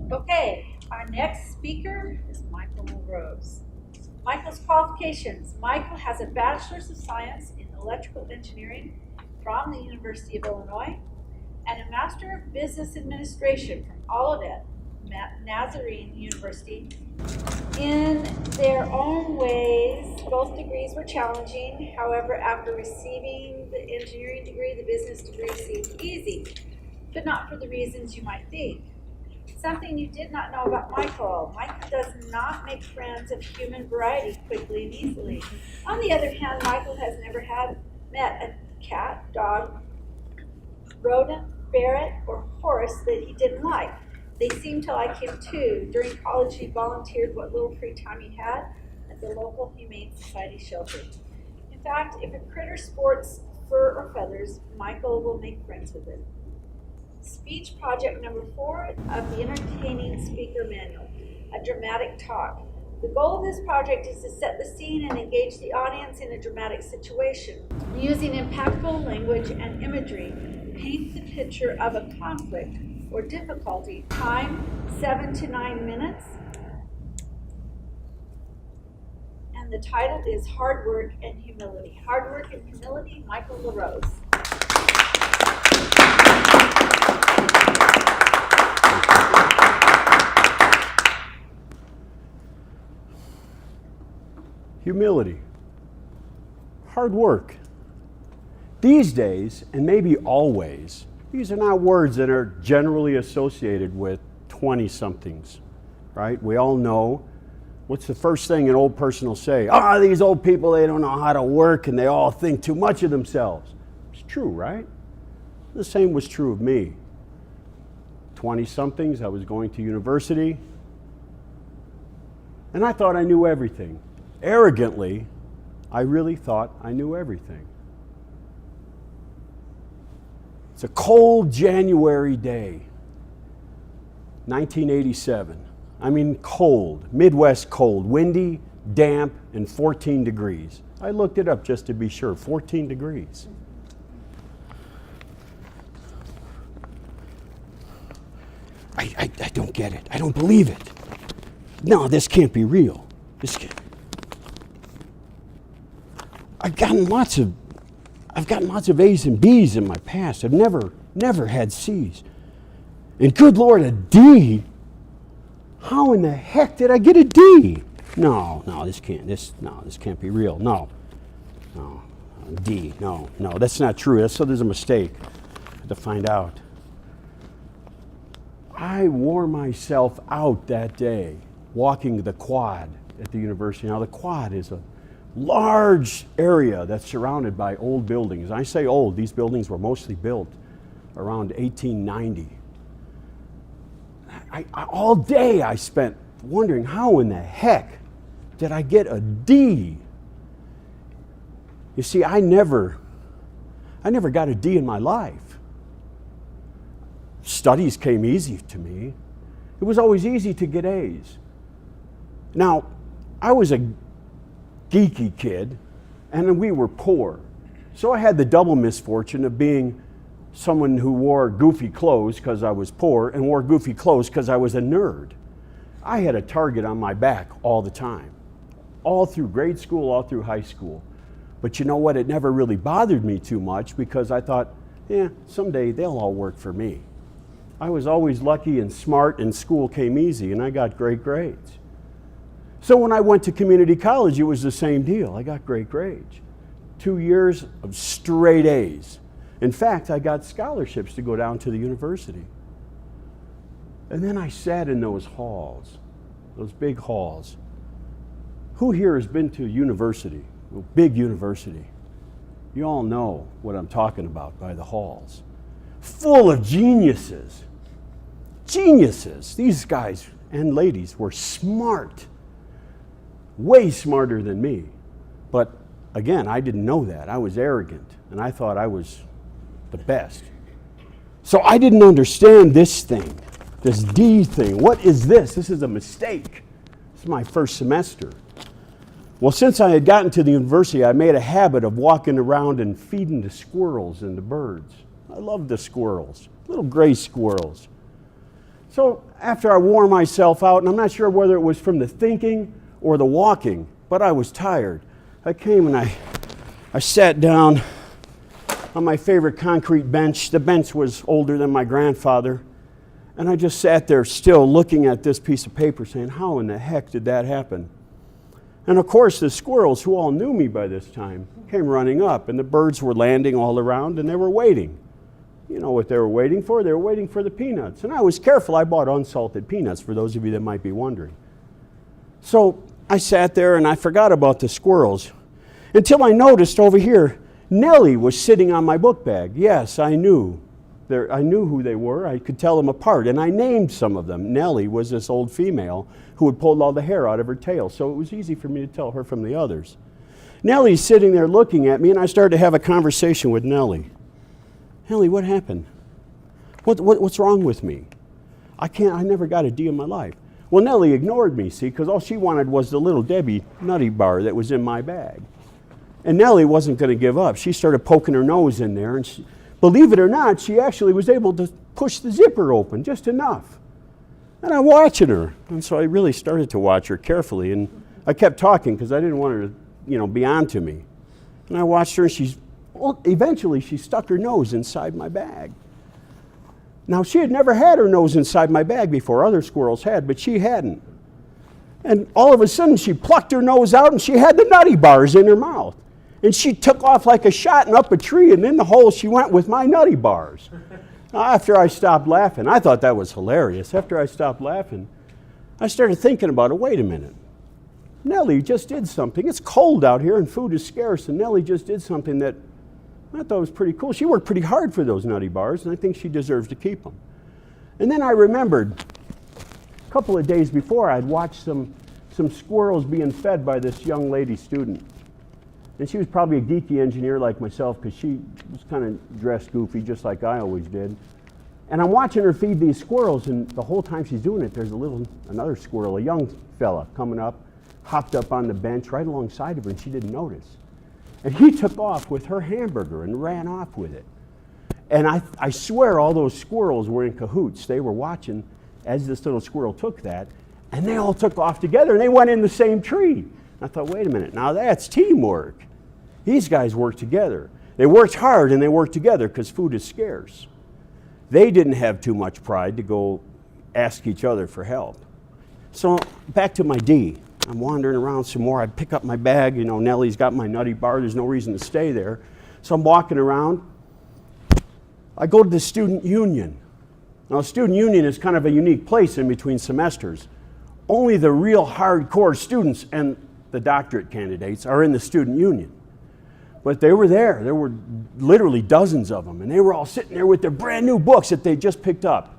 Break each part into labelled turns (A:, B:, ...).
A: Okay, our next speaker is Michael Rose. Michael's qualifications. Michael has a Bachelor's of Science in Electrical Engineering from the University of Illinois and a Master of Business Administration from Olivet Nazarene University. In their own ways, both degrees were challenging. However, after receiving the engineering degree, the business degree seemed easy, but not for the reasons you might think. Something you did not know about Michael. Michael does not make friends of human variety quickly and easily. On the other hand, Michael has never met a cat, dog, rodent, ferret, or horse that he didn't like. They seemed to like him too. During college, he volunteered what little free time he had at the local Humane Society shelter. In fact, if a critter sports fur or feathers, Michael will make friends with it. Speech project number 4 of the Entertaining Speaker Manual, a dramatic talk. The goal of this project is to set the scene and engage the audience in a dramatic situation. Using impactful language and imagery, paint the picture of a conflict or difficulty. Time, 7 to 9 minutes. And the title is Hard Work and Humility. Hard Work and Humility, Michael LaRose.
B: Humility, hard work. These days, and maybe always, these are not words that are generally associated with 20-somethings, right? We all know, what's the first thing an old person will say? These old people, they don't know how to work and they all think too much of themselves. It's true, right? The same was true of me. 20-somethings, I was going to university, and I thought I knew everything. Arrogantly, I really thought I knew everything. It's a cold January day, 1987. I mean cold, Midwest cold, windy, damp, and 14 degrees. I looked it up just to be sure, 14 degrees. I don't get it. I don't believe it. No, this can't be real. This can't. I've gotten lots of A's and B's in my past. I've never had C's. And good Lord, a D? How in the heck did I get a D? No, this can't be real. No, D, no, that's not true. So there's a mistake. I had to find out. I wore myself out that day walking the quad at the university. Now the quad is a large area that's surrounded by old buildings. I say old, these buildings were mostly built around 1890. All day I spent wondering how in the heck did I get a D? You see, I never got a D in my life. Studies came easy to me. It was always easy to get A's. Now, I was a geeky kid, and we were poor. So I had the double misfortune of being someone who wore goofy clothes because I was poor and wore goofy clothes because I was a nerd. I had a target on my back all the time, all through grade school, all through high school. But you know what? It never really bothered me too much because I thought, someday they'll all work for me. I was always lucky and smart, and school came easy, and I got great grades. So when I went to community college, it was the same deal. I got great grades. 2 years of straight A's. In fact, I got scholarships to go down to the university. And then I sat in those halls, those big halls. Who here has been to a university, a big university? You all know what I'm talking about by the halls. Full of geniuses. Geniuses. These guys and ladies were smart. Way smarter than me. But again, I didn't know that. I was arrogant, and I thought I was the best. So I didn't understand this thing, this D thing. What is this? This is a mistake. This is my first semester. Well, since I had gotten to the university, I made a habit of walking around and feeding the squirrels and the birds. I love the squirrels, little gray squirrels. So after I wore myself out, and I'm not sure whether it was from the thinking or the walking, but I was tired. I came and I sat down on my favorite concrete bench. The bench was older than my grandfather. And I just sat there still looking at this piece of paper saying, how in the heck did that happen? And of course the squirrels, who all knew me by this time, came running up, and the birds were landing all around, and they were waiting. You know what they were waiting for? They were waiting for the peanuts. And I was careful. I bought unsalted peanuts, for those of you that might be wondering. So I sat there and I forgot about the squirrels until I noticed over here, Nellie was sitting on my book bag. Yes, I knew who they were. I could tell them apart, and I named some of them. Nellie was this old female who had pulled all the hair out of her tail, so it was easy for me to tell her from the others. Nellie's sitting there looking at me, and I started to have a conversation with Nellie. Nellie, what happened? What's wrong with me? I never got a D in my life. Well, Nellie ignored me, see, because all she wanted was the little Debbie Nutty Bar that was in my bag. And Nellie wasn't going to give up. She started poking her nose in there, and believe it or not, she actually was able to push the zipper open just enough. And I'm watching her. And so I really started to watch her carefully. And I kept talking because I didn't want her to, be on to me. And I watched her, and eventually she stuck her nose inside my bag. Now, she had never had her nose inside my bag before. Other squirrels had, but she hadn't. And all of a sudden, she plucked her nose out, and she had the Nutty Bars in her mouth. And she took off like a shot and up a tree, and in the hole she went with my Nutty Bars. After I stopped laughing, I thought that was hilarious. After I stopped laughing, I started thinking about it. Wait a minute. Nellie just did something. It's cold out here and food is scarce, and Nellie just did something that I thought was pretty cool. She worked pretty hard for those Nutty Bars, and I think she deserves to keep them. And then I remembered a couple of days before, I'd watched some squirrels being fed by this young lady student. And she was probably a geeky engineer like myself, because she was kind of dressed goofy, just like I always did. And I'm watching her feed these squirrels, and the whole time she's doing it, there's another squirrel, a young fella, coming up, hopped up on the bench right alongside of her, and she didn't notice. And he took off with her hamburger and ran off with it. And I swear all those squirrels were in cahoots. They were watching as this little squirrel took that, and they all took off together, and they went in the same tree. I thought, wait a minute, now that's teamwork. These guys worked together. They worked hard and they worked together because food is scarce. They didn't have too much pride to go ask each other for help. So back to my D. I'm wandering around some more. I pick up my bag. Nellie's got my Nutty Bar. There's no reason to stay there. So I'm walking around. I go to the student union. Now, student union is kind of a unique place in between semesters. Only the real hardcore students and the doctorate candidates are in the student union. But they were there. There were literally dozens of them. And they were all sitting there with their brand new books that they just picked up.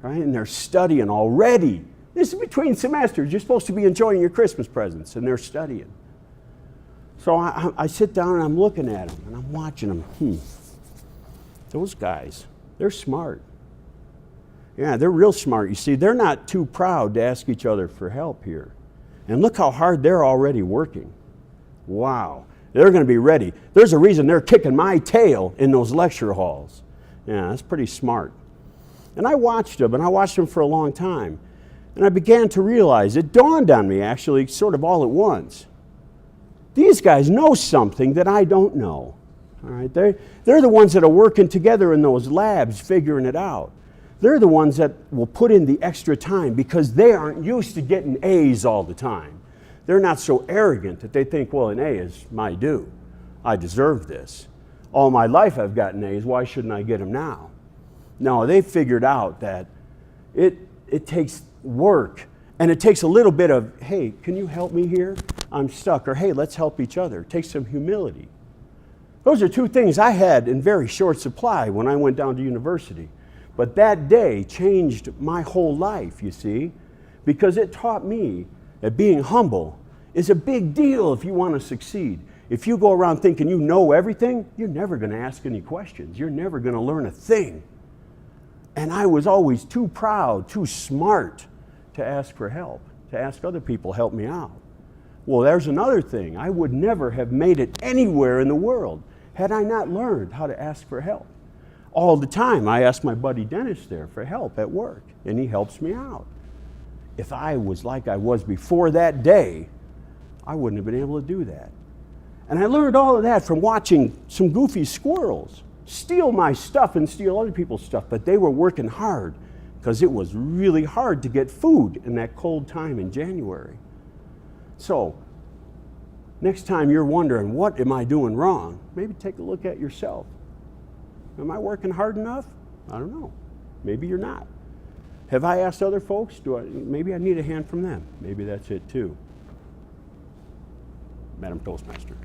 B: Right? And they're studying already. This is between semesters. You're supposed to be enjoying your Christmas presents. And they're studying. So I sit down and I'm looking at them. And I'm watching them. Those guys, they're smart. Yeah, they're real smart. You see, they're not too proud to ask each other for help here. And look how hard they're already working. Wow. They're going to be ready. There's a reason they're kicking my tail in those lecture halls. Yeah, that's pretty smart. And I watched them for a long time. And I began to realize, it dawned on me actually sort of all at once. These guys know something that I don't know. All right? They're the ones that are working together in those labs figuring it out. They're the ones that will put in the extra time because they aren't used to getting A's all the time. They're not so arrogant that they think, well, an A is my due. I deserve this. All my life I've gotten A's. Why shouldn't I get them now? No, they figured out that it takes work, and it takes a little bit of, hey, can you help me here? I'm stuck. Or, hey, let's help each other. It takes some humility. Those are two things I had in very short supply when I went down to university. But that day changed my whole life, you see, because it taught me that being humble is a big deal if you want to succeed. If you go around thinking you know everything, you're never going to ask any questions. You're never going to learn a thing. And I was always too proud, too smart to ask for help, to ask other people help me out. Well, there's another thing. I would never have made it anywhere in the world had I not learned how to ask for help. all the time. I ask my buddy Dennis there for help at work, and he helps me out. If I was like I was before that day, I wouldn't have been able to do that. And I learned all of that from watching some goofy squirrels steal my stuff and steal other people's stuff, but they were working hard because it was really hard to get food in that cold time in January. So, next time you're wondering, what am I doing wrong? Maybe take a look at yourself. Am I working hard enough? I don't know. Maybe you're not. Have I asked other folks? Maybe I need a hand from them. Maybe that's it too. Madam Toastmaster.